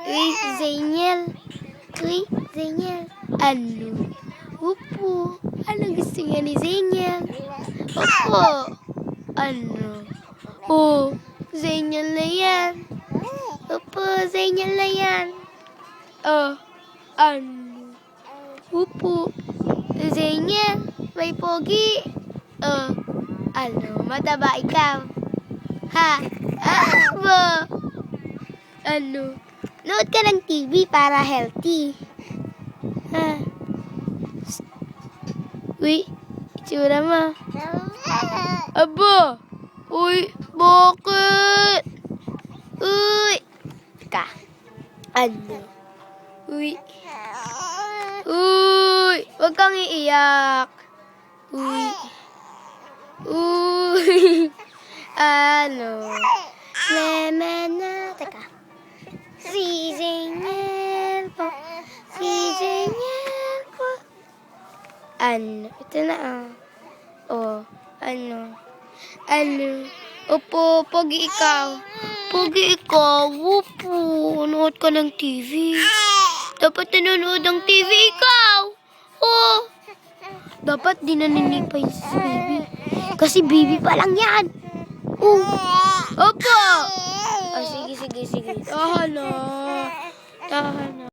Uy, Zeniel. Uy, Zeniel. Ano? Upo. Ano gusto niya ni Zeniel? Opo. Ano? Oh, Zeniel na yan. Opo, Zeniel na yan. Oh, ano? Upo. Zeniel, may pogi. Oh, ano? Mataba ikaw. Ha? Abo. Ano? Nood ka ng TV para healthy. Ha? Uy, itsura mo. Aba! Uy, bakit? Uy! Teka. Ano? Uy. Uy! Huwag kang iiyak. Uy. Uy. Ano? Na. Teka. Si Zeniel po. Si Zeniel po. Ano? Ito na Oh, ano? Ano? Opo, pogi ikaw. Pogi ikaw. Opo, nanood ka ng TV. Dapat nanonood ng TV ikaw. Oh. Dapat di naninipay si baby. Kasi baby pa lang yan. Oh. Opo. Oh, sige. Tahan na.